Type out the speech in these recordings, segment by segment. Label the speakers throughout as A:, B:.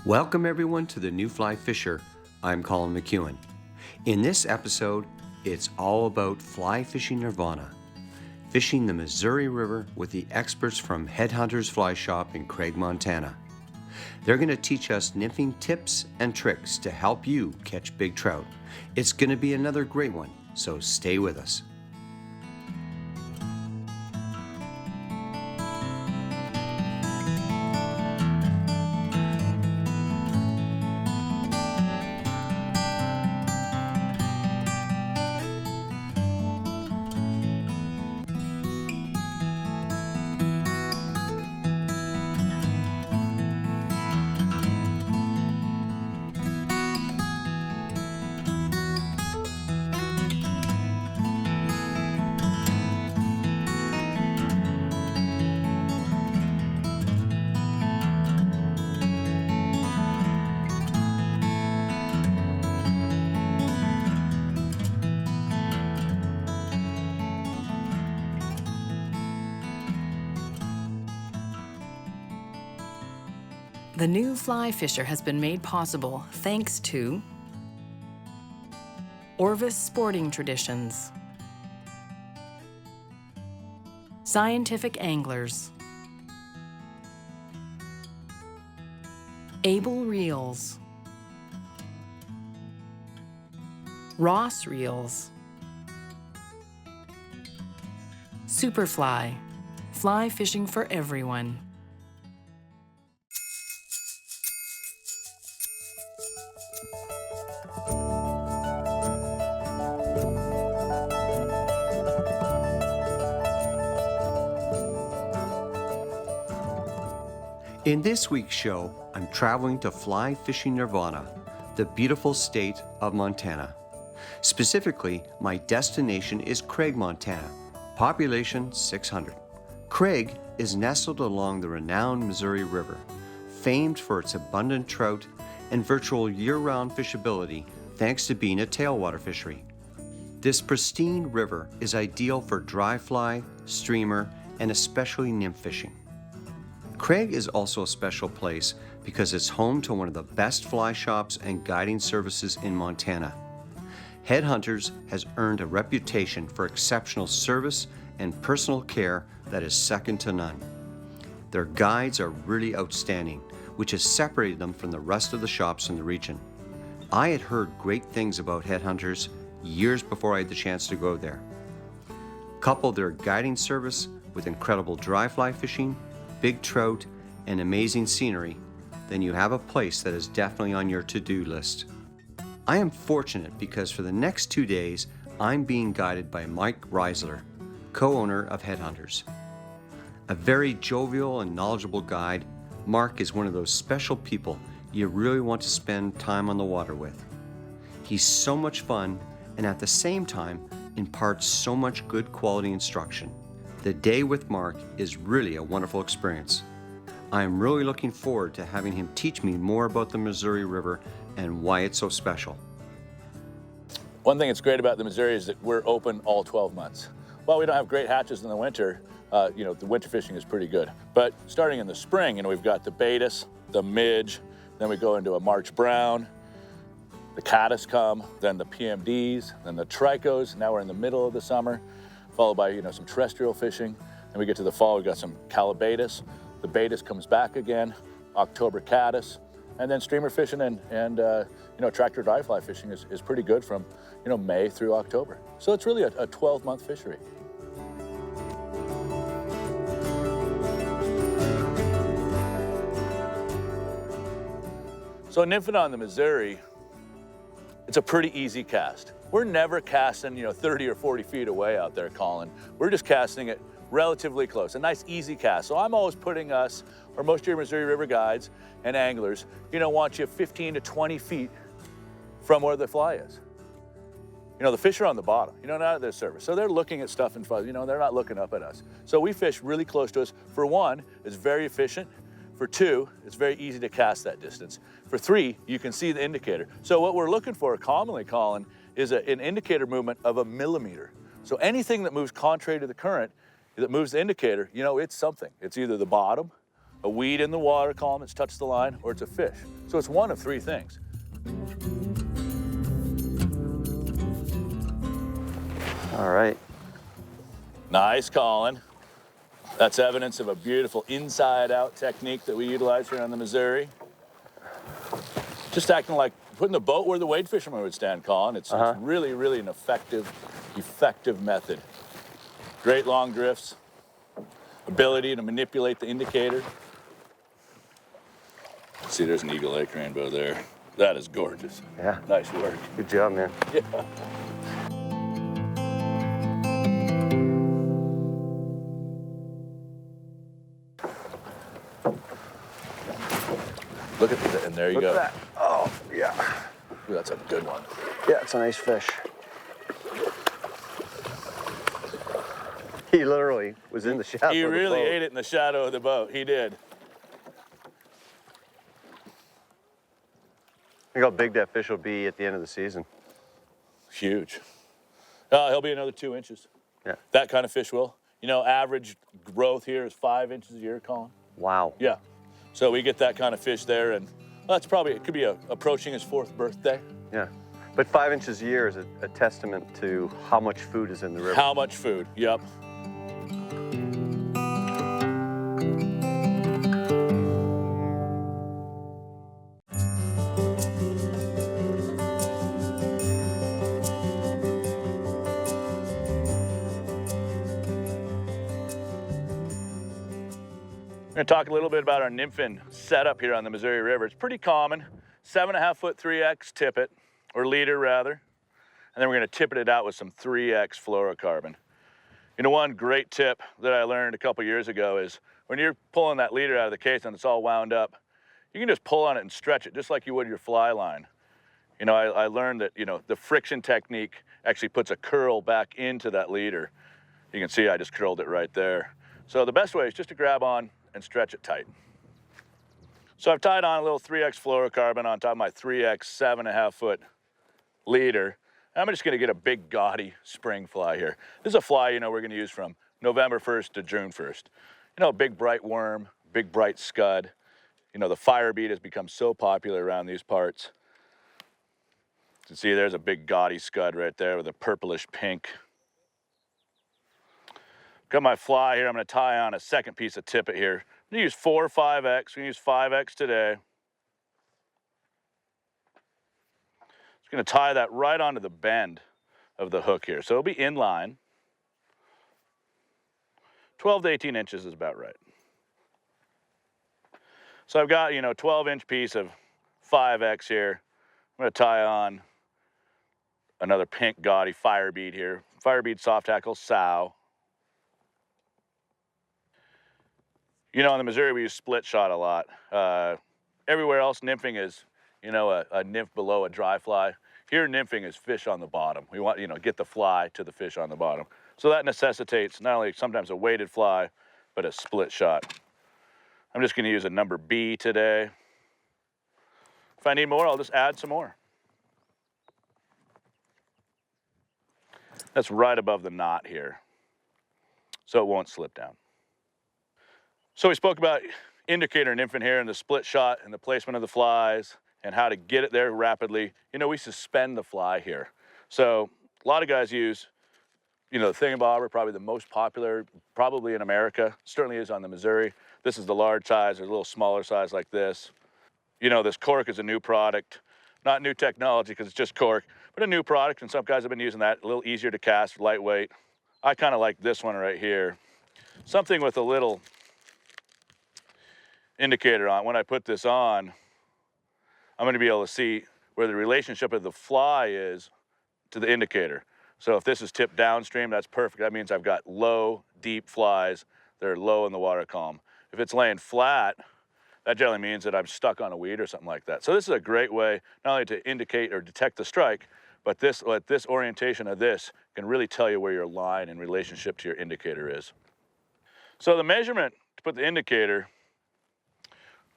A: Welcome everyone to the New Fly Fisher. I'm Colin McKeown. In this episode, it's all about fly fishing nirvana. Fishing the Missouri River with the experts from Headhunters Fly Shop in Craig, Montana. They're going to teach us nymphing tips and tricks to help you catch big trout. It's going to be another great one, so stay with us.
B: The New Fly Fisher has been made possible thanks to Orvis Sporting Traditions, Scientific Anglers, Able Reels, Ross Reels, Superfly, fly fishing for everyone.
A: In this week's show, I'm traveling to fly fishing nirvana, the beautiful state of Montana. Specifically, my destination is Craig, Montana, population 600. Craig is nestled along the renowned Missouri River, famed for its abundant trout and virtual year-round fishability thanks to being a tailwater fishery. This pristine river is ideal for dry fly, streamer, and especially nymph fishing. Craig is also a special place because it's home to one of the best fly shops and guiding services in Montana. Headhunters has earned a reputation for exceptional service and personal care that is second to none. Their guides are really outstanding, which has separated them from the rest of the shops in the region. I had heard great things about Headhunters years before I had the chance to go there. Couple their guiding service with incredible dry fly fishing, big trout, and amazing scenery, then you have a place that is definitely on your to-do list. I am fortunate because for the next 2 days, I'm being guided by Mike Reisler, co-owner of Headhunters. A very jovial and knowledgeable guide, Mark is one of those special people you really want to spend time on the water with. He's so much fun and at the same time imparts so much good quality instruction. The day with Mark is really a wonderful experience. I am really looking forward to having him teach me more about the Missouri River and why it's so special.
C: One thing that's great about the Missouri is that we're open all 12 months. While we don't have great hatches in the winter, the winter fishing is pretty good. But starting in the spring, we've got the Baetis, the Midge, then we go into a March Brown, the Caddis come, then the PMDs, then the Tricos. Now we're in the middle of the summer, followed by some terrestrial fishing. Then we get to the fall, we've got some Calabaetis. The Baetis comes back again, October Caddis, and then streamer fishing and tractor dry fly fishing is pretty good from May through October. So it's really a 12-month fishery. So nymphing on the Missouri, it's a pretty easy cast. We're never casting 30 or 40 feet away out there, Colin. We're just casting it relatively close, a nice easy cast. So I'm always putting us, or most of your Missouri River guides and anglers, want you 15 to 20 feet from where the fly is. The fish are on the bottom, not at their surface. So they're looking at stuff in front, they're not looking up at us. So we fish really close to us. For one, it's very efficient. For two, it's very easy to cast that distance. For three, you can see the indicator. So what we're looking for commonly, Colin, is an indicator movement of 1 millimeter. So anything that moves contrary to the current, that moves the indicator, it's something. It's either the bottom a weed in the water column that's touched the line, or it's a fish. So it's one of three things.
A: All right.
C: Nice, Colin. That's evidence of a beautiful inside-out technique that we utilize here on the Missouri. Just acting like putting the boat where the wade fisherman would stand, Colin. It's really, really an effective method. Great long drifts, ability to manipulate the indicator. See, there's an eagle lake rainbow there. That is gorgeous.
A: Yeah.
C: Nice work.
A: Good job, man.
C: Yeah. Look at that, and there you
A: Look
C: go.
A: at that. Oh, yeah.
C: Ooh, that's a good one.
A: Yeah, it's a nice fish. He literally was in the shadow
C: He
A: of the
C: really
A: boat.
C: ate it in the shadow of the boat. He did.
A: Think how big that fish will be at the end of the season.
C: Huge. He'll be another 2 inches.
A: Yeah.
C: That kind of fish will. You know, average growth here is 5 inches a year, Colin.
A: Wow.
C: Yeah. So we get that kind of fish there, and that's probably, it could be approaching his 4th birthday.
A: Yeah. But 5 inches a year is a testament to how much food is in the river.
C: How much food? Yep. We're gonna talk a little bit about our nymphing setup here on the Missouri River. It's pretty common, 7.5 foot 3X tippet, or leader rather. And then we're gonna tippet it out with some 3X fluorocarbon. You know, one great tip that I learned a couple years ago is when you're pulling that leader out of the case and it's all wound up, you can just pull on it and stretch it just like you would your fly line. You know, I learned that, you know, the friction technique actually puts a curl back into that leader. You can see I just curled it right there. So the best way is just to grab on and stretch it tight. So I've tied on a little 3X fluorocarbon on top of my 3X 7.5 foot leader. And I'm just gonna get a big gaudy spring fly here. This is a fly, you know, we're gonna use from November 1st to June 1st. You know, big bright worm, big bright scud. You know, the fire bead has become so popular around these parts. You can see there's a big gaudy scud right there with a purplish pink. Got my fly here. I'm gonna tie on a second piece of tippet here. I'm gonna use 4 or 5X. We're gonna use 5X today. Just gonna tie that right onto the bend of the hook here. So it'll be in line. 12 to 18 inches is about right. So I've got, you know, 12-inch piece of 5X here. I'm gonna tie on another pink gaudy fire bead here. Fire bead soft tackle sow. You know, in the Missouri, we use split shot a lot. Everywhere else, nymphing is, you know, a nymph below a dry fly. Here, nymphing is fish on the bottom. We want, you know, get the fly to the fish on the bottom. So that necessitates not only sometimes a weighted fly, but a split shot. I'm just gonna use a number B today. If I need more, I'll just add some more. That's right above the knot here, so it won't slip down. So we spoke about indicator nymphing here and the split shot and the placement of the flies and how to get it there rapidly. You know, we suspend the fly here. So a lot of guys use, you know, the thingamabobber, probably the most popular, probably in America, certainly is on the Missouri. This is the large size, there's a little smaller size like this. You know, this cork is a new product, not new technology because it's just cork, but a new product, and some guys have been using that, a little easier to cast, lightweight. I kind of like this one right here. Something with a little indicator on. When I put this on, I'm gonna be able to see where the relationship of the fly is to the indicator. So if this is tipped downstream, that's perfect. That means I've got low, deep flies that are low in the water column. If it's laying flat, that generally means that I'm stuck on a weed or something like that. So this is a great way not only to indicate or detect the strike, but this orientation of this can really tell you where your line in relationship to your indicator is. So the measurement to put the indicator,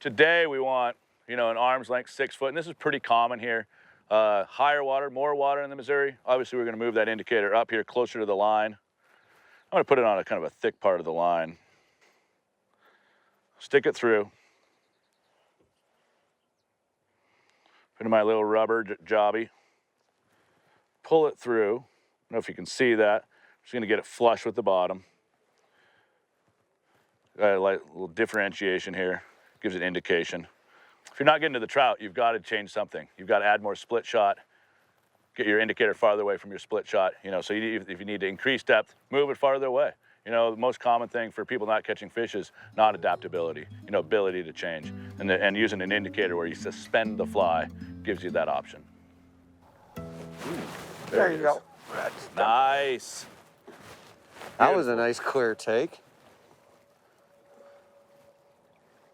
C: today we want, you know, an arm's length, 6 foot, and this is pretty common here. Higher water, more water in the Missouri. Obviously we're gonna move that indicator up here closer to the line. I'm gonna put it on a kind of a thick part of the line. stick it through. Put in my little rubber jobby. Pull it through. I don't know if you can see that. I'm just gonna get it flush with the bottom. Got a little differentiation here. Gives it indication. If you're not getting to the trout, you've got to change something. You've got to add more split shot. Get your indicator farther away from your split shot. You know, so if you need to increase depth, move it farther away. You know, the most common thing for people not catching fish is not adaptability. You know, ability to change. And using an indicator where you suspend the fly gives you that option.
A: There you go.
C: Nice.
A: That was a nice clear take.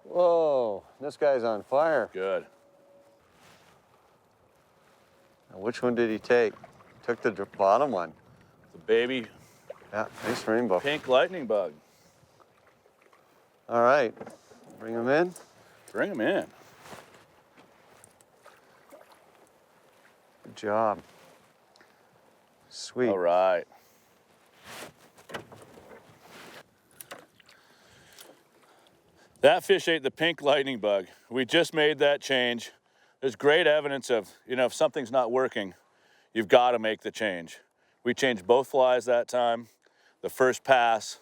A: Whoa, this guy's on fire.
C: Good.
A: Now, which one did he take? Took the bottom one.
C: The baby.
A: Yeah, nice rainbow.
C: Pink lightning bug.
A: All right, bring him in.
C: Bring him in.
A: Good job. Sweet.
C: All right. That fish ate the pink lightning bug. We just made that change. There's great evidence of, you know, if something's not working, you've got to make the change. We changed both flies that time. The first pass,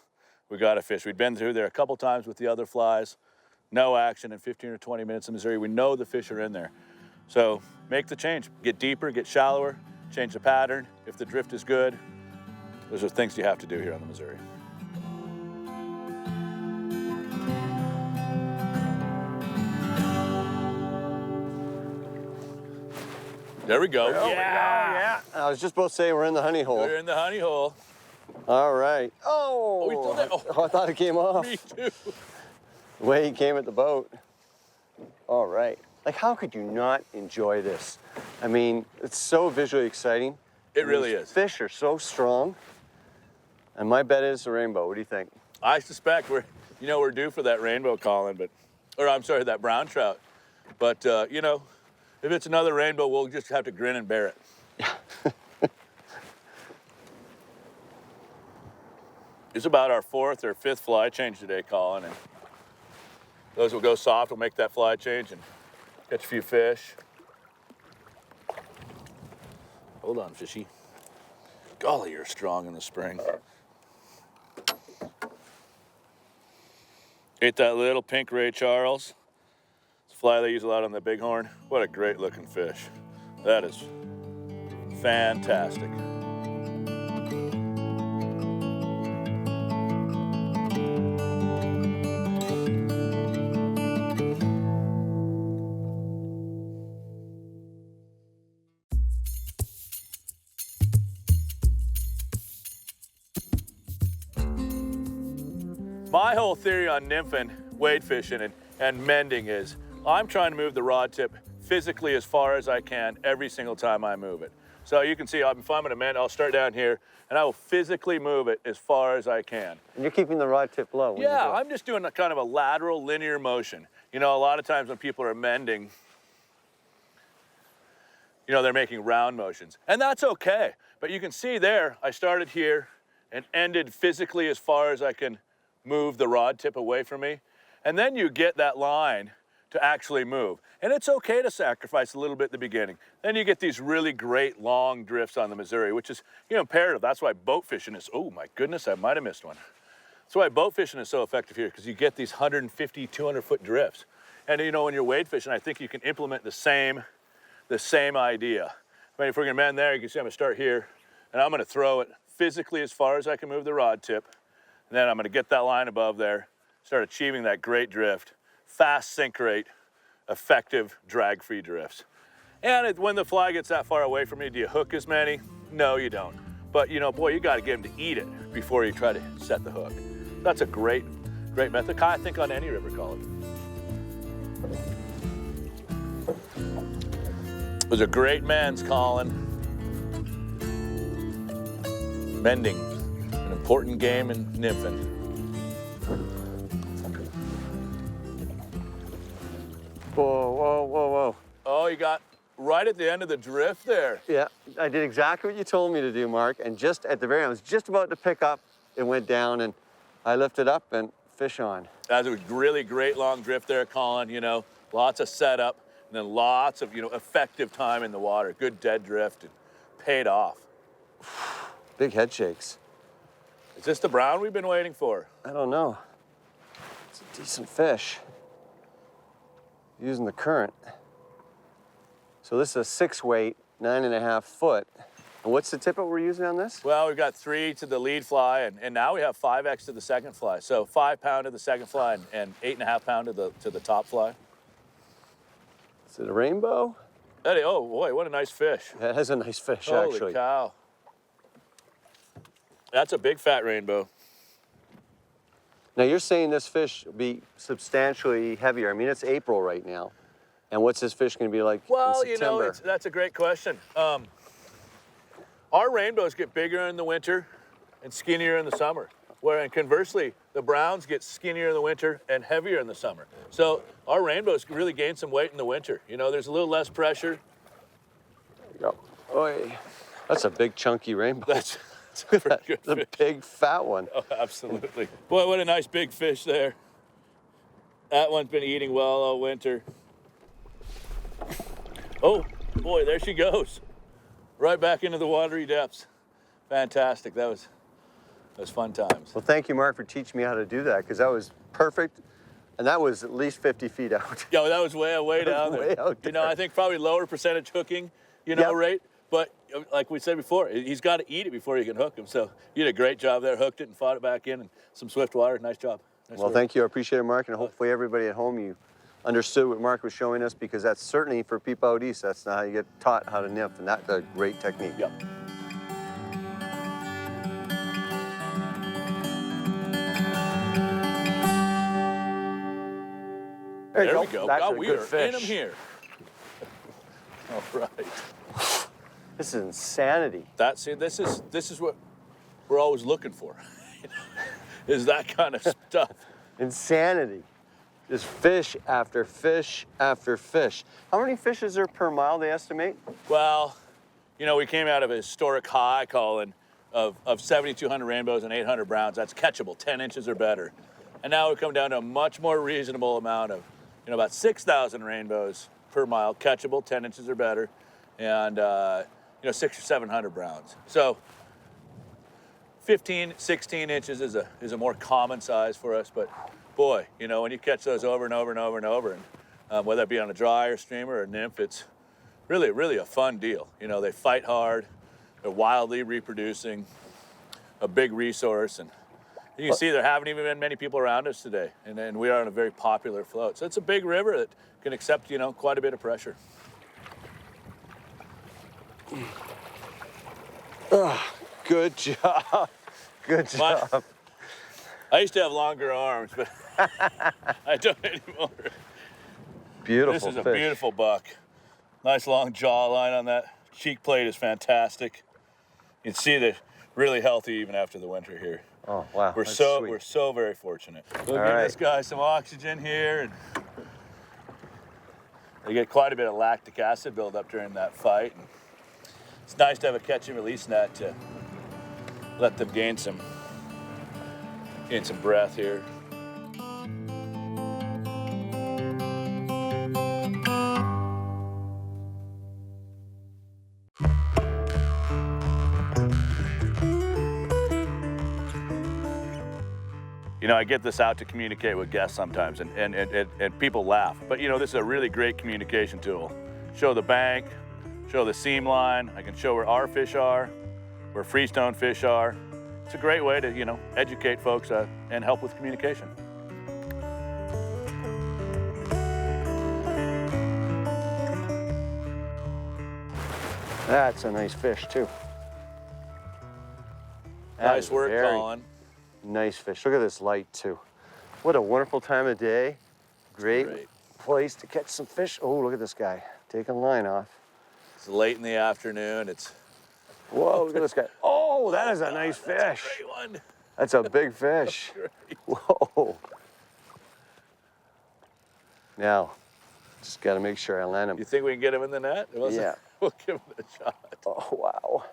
C: we got a fish. We'd been through there a couple times with the other flies. No action in 15 or 20 minutes in Missouri. We know the fish are in there. So make the change. Get deeper, get shallower, change the pattern. If the drift is good, those are things you have to do here on the Missouri. There we go.
A: Yeah. I was just about to say we're in the honey hole.
C: We're in the honey hole.
A: All right.
C: Oh, we still there.
A: Oh, I thought it came off.
C: Me too.
A: The way he came at the boat. All right. Like, how could you not enjoy this? I mean, it's so visually exciting.
C: It really is.
A: Fish are so strong. And my bet is the rainbow. What do you think?
C: I suspect we're due for that rainbow, Colin, that brown trout. But, you know, if it's another rainbow, we'll just have to grin and bear it. It's about our 4th or 5th fly change today, Colin. And those will go soft. We'll make that fly change and catch a few fish. Hold on, fishy. Golly, you're strong in the spring. Ate that little pink Ray Charles. It's a fly they use a lot on the bighorn. What a great looking fish. That is fantastic. My whole theory on nymphing, wade fishing, and mending is I'm trying to move the rod tip physically as far as I can every single time I move it. So you can see if I'm gonna mend, I'll start down here and I will physically move it as far as I can.
A: And you're keeping the rod tip low.
C: Yeah, I'm just doing a kind of a lateral linear motion. You know, a lot of times when people are mending, you know, they're making round motions, and that's okay. But you can see there, I started here and ended physically as far as I can move the rod tip away from me. And then you get that line to actually move. And it's okay to sacrifice a little bit at the beginning. Then you get these really great long drifts on the Missouri, which is, you know, imperative. That's why boat fishing is, oh my goodness, I might have missed one. That's why boat fishing is so effective here, because you get these 150, 200 foot drifts. And you know, when you're wade fishing, I think you can implement the same idea. I mean, if we're gonna mend there, you can see I'm gonna start here, and I'm gonna throw it physically as far as I can move the rod tip. And then I'm gonna get that line above there, start achieving that great drift, fast sink rate, effective drag-free drifts. And when the fly gets that far away from you, do you hook as many? No, you don't. But you know, boy, you gotta get them to eat it before you try to set the hook. That's a great method, I think, on any river, Colin. Those are great mends, Colin. Mending, an important game in nymphing.
A: Whoa, whoa, whoa, whoa.
C: Oh, you got right at the end of the drift there.
A: Yeah, I did exactly what you told me to do, Mark. And just at the very end, I was just about to pick up, it went down, and I lifted up and fish on.
C: That's a really great long drift there, Colin. You know, lots of setup, and then lots of, you know, effective time in the water. Good dead drift, and paid off.
A: Big head shakes.
C: Is this the brown we've been waiting for?
A: I don't know. It's a decent fish. Using the current. So this is a 6 weight, 9.5 foot. And what's the tippet we're using on this?
C: Well, we've got 3 to the lead fly, and now we have 5X to the second fly. So 5 pound to the second fly and 8.5 pound to the top fly.
A: Is it a rainbow?
C: Eddie, oh boy, what a nice fish.
A: That is a nice fish,
C: Holy
A: actually.
C: cow. That's a big fat rainbow.
A: Now you're saying this fish will be substantially heavier. I mean, it's April right now. And what's this fish going to be like
C: Well,
A: in September?
C: you know, that's a great question. Our rainbows get bigger in the winter and skinnier in the summer. And conversely, the browns get skinnier in the winter and heavier in the summer. So our rainbows really gain some weight in the winter. You know, there's a little less pressure.
A: There you go. Oy. That's a big chunky rainbow.
C: That's a pretty good
A: The
C: fish.
A: big fat one.
C: Oh, absolutely. Boy, what a nice big fish there. That one's been eating well all winter. Oh, boy, there she goes. Right back into the watery depths. Fantastic. That was fun times.
A: Well, thank you, Mark, for teaching me how to do that, because that was perfect. And that was at least 50 feet out.
C: Yeah, that was way down there.
A: Way out
C: You know,
A: there.
C: I think probably lower percentage hooking, you know,
A: Yep.
C: rate. But like we said before, he's got to eat it before you can hook him. So you did a great job there, hooked it and fought it back in, and some swift water. Nice job. Nice
A: Well,
C: work.
A: thank you. I appreciate it, Mark. And hopefully everybody at home, you understood what Mark was showing us, because that's certainly for people out east, that's not how you get taught how to nymph. And that's a great technique.
C: Yep. There we go.
A: That's
C: God,
A: a
C: we
A: good
C: are
A: fish.
C: in them here. All right.
A: This is insanity.
C: This is what we're always looking for. Is that kind of stuff.
A: Insanity. Just fish after fish after fish. How many fish is there per mile, they estimate?
C: Well, you know, we came out of a historic high, Colin, of 7,200 rainbows and 800 browns. That's catchable, 10 inches or better. And now we come down to a much more reasonable amount of, you know, about 6,000 rainbows per mile, catchable, 10 inches or better, and, you know, 600 or 700 browns. So 15, 16 inches is a more common size for us, but boy, you know, when you catch those over and over and over and over, and whether it be on a dry or streamer or a nymph, it's really a fun deal. You know, they fight hard, they're wildly reproducing, a big resource, and you can see there haven't even been many people around us today, and we are on a very popular float. So it's a big river that can accept, you know, quite a bit of pressure.
A: Good job. Good job.
C: I used to have longer arms, but I don't anymore.
A: Beautiful
C: This is
A: fish.
C: a beautiful buck. Nice long jawline on that. Cheek plate is fantastic. You can see they're really healthy even after the winter here.
A: Oh, wow.
C: We're
A: that's
C: so
A: sweet.
C: very fortunate. We'll
A: All
C: give
A: right.
C: this guy some oxygen here, and they get quite a bit of lactic acid buildup during that fight. And it's nice to have a catch and release net to let them gain some breath here. You know, I get this out to communicate with guests sometimes, and people laugh. But you know, this is a really great communication tool. Show the bank, show the seam line. I can show where our fish are, where freestone fish are. It's a great way to, you know, educate folks and help with communication.
A: That's a nice fish, too. That
C: Nice
A: is
C: work,
A: very
C: Colin.
A: Nice fish. Look at this light, too. What a wonderful time of day. Great place to catch some fish. Oh, look at this guy taking line off.
C: It's late in the afternoon. It's
A: Whoa, look at this guy. Oh, that is a nice fish.
C: That's a great one.
A: That's a big fish.
C: Great.
A: Whoa. Now, just got to make sure I land him.
C: You think we can get him in the net?
A: Yeah.
C: We'll give him a shot.
A: Oh, wow.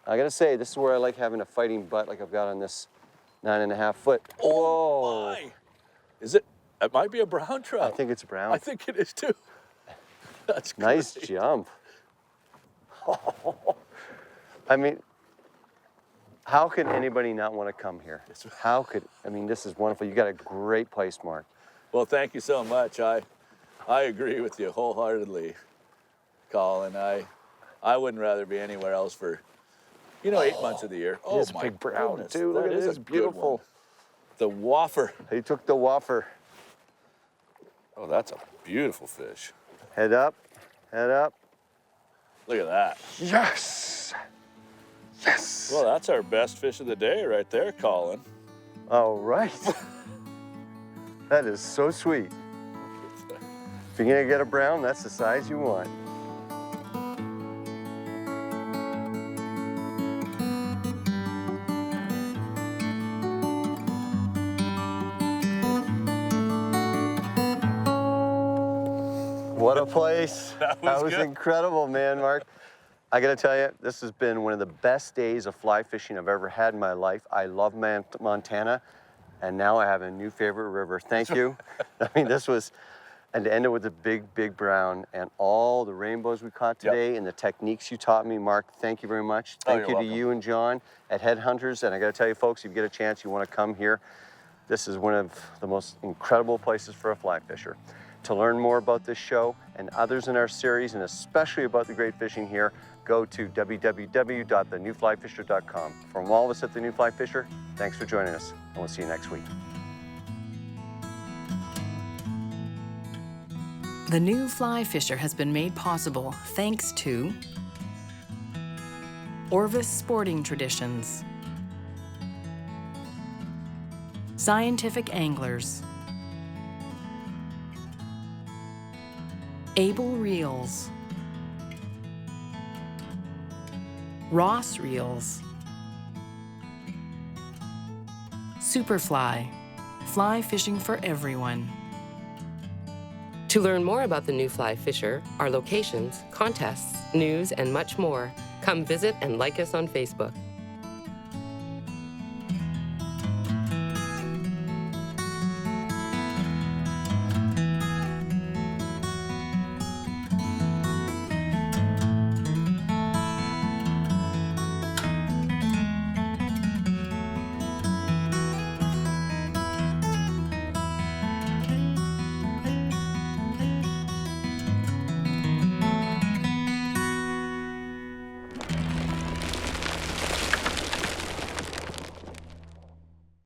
A: I got to say, this is where I like having a fighting butt like I've got on this 9.5 foot.
C: Oh my! Is it? It might be a brown trout.
A: I think it's brown.
C: I think it is too. That's
A: Nice
C: great.
A: jump. I mean, how could anybody not want to come here? How could, I mean, this is wonderful. You got a great place, Mark.
C: Well, thank you so much. I agree with you wholeheartedly, Colin. I wouldn't rather be anywhere else for, 8 months of the year.
A: It is a big brown,
C: goodness,
A: too. Look
C: that
A: at
C: is
A: this,
C: a good
A: beautiful.
C: one. The whopper.
A: He took the whopper.
C: Oh, that's a beautiful fish.
A: Head up, head up.
C: Look at that.
A: Yes! Yes!
C: Well, that's our best fish of the day right there, Colin.
A: All right. That is so sweet. If you're gonna get a brown, that's the size you want. What a place.
C: That was good.
A: Incredible, man, Mark. I gotta tell you, this has been one of the best days of fly fishing I've ever had in my life. I love Montana, and now I have a new favorite river. Thank you. I mean, this was, and to end it with a big, big brown and all the rainbows we caught today and the techniques you taught me, Mark, thank you very much. Thank you to you and John at Headhunters. And I gotta tell you folks, if you get a chance, you wanna come here, this is one of the most incredible places for a fly fisher. To learn more about this show and others in our series, and especially about the great fishing here, go to www.thenewflyfisher.com. From all of us at The New Fly Fisher, thanks for joining us, and we'll see you next week.
B: The New Fly Fisher has been made possible thanks to Orvis Sporting Traditions, Scientific Anglers, Able Reels, Ross Reels, Superfly, fly fishing for everyone.
D: To learn more about the New Fly Fisher, our locations, contests, news, and much more, come visit and like us on Facebook.